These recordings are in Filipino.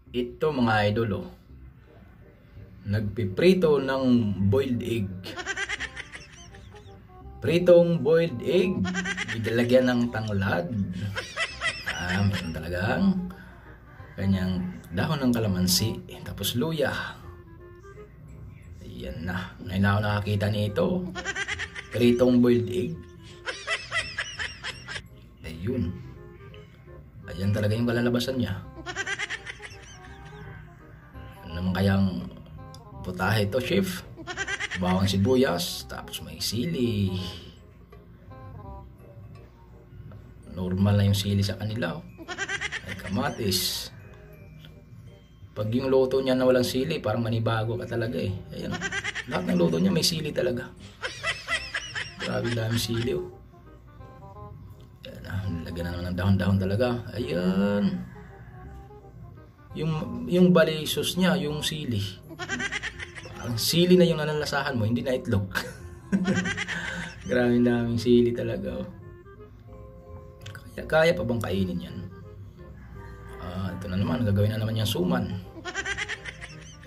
Ito mga idol, oh. Nagpiprito ng boiled egg. Pritong boiled egg. Idalagyan ng tanglad. Meron talagang kanyang dahon ng kalamansi. Tapos luya. Ayan na. Ngayon na ako nakakita nito. Pritong boiled egg. Ayun. Ayan talaga yung kalalabasan niya. Ano naman kayang putahe ito, chef? Bawang sibuyas, tapos may sili. Normal na yung sili sa kanila, oh. May kamatis. Pag yung luto niya na walang sili, parang manibago ka talaga eh. Ayan. Lahat ng luto niya may sili talaga. Grabe daming sili, oh. Ayan, nilagyan na naman ng dahon-dahon talaga. Ayan. Yung bali sauce niya, yung sili. Ang sili na yung nanalasahan mo, hindi na itlog. Grabe daming sili talaga, oh. Kaya pa bang kainin yan? Ito na naman, gagawin na naman yung suman.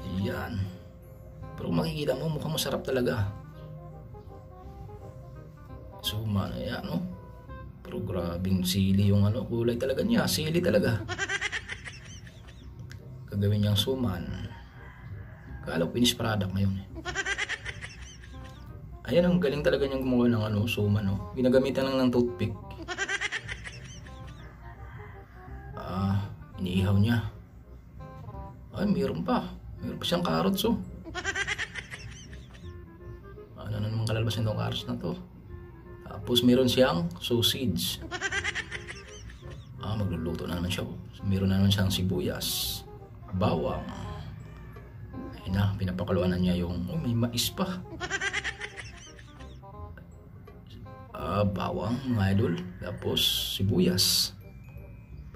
Ayan. Pero makikita mo, mukhang masarap talaga. Suman, ayan, oh. Pero grabing sili yung kulay talaga niya. Sili talaga. Gagawin niyang suman. Kala ko finished product ngayon eh. Ayan, ang galing talaga niyang gumawa ng suman, oh. Ginagamitan lang ng toothpick. Iniihaw niya. Ay, mayroon pa. Mayroon pa siyang carrots, oh. Ano na naman kalalabasan itong carrots na to. Tapos mayroon siyang sausage. Magluluto na naman siya, oh. Mayroon na naman siyang sibuyas, bawang. Ayun na, pinapakuluan na niya yung, may mais pa. Bawang, mga idol. Tapos sibuyas.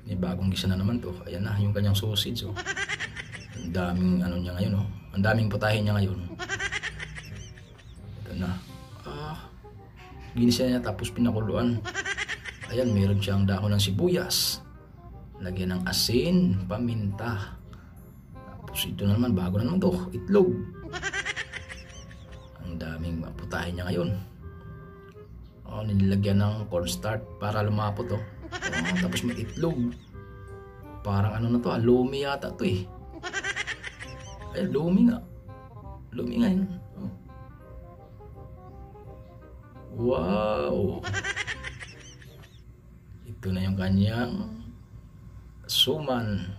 Bagong gisa na naman to. Ayan na, yung kanyang sausage, oh. Ang daming niya ngayon, oh. Ang daming putahe niya ngayon. Ito na. Ginisa niya tapos pinakuluan. Ayan, meron siyang dahon ng sibuyas. Lagyan ng asin, paminta. Tapos ito na naman, bago na naman to, itlog. Ang daming putahe niya ngayon. Nilagyan ng cornstarch para lumapot, oh. Tapos may itlog. Parang na to, lumi yata to eh. Ay, lumi nga. Lumi nga yun. Wow! Ito na yung kanyang suman.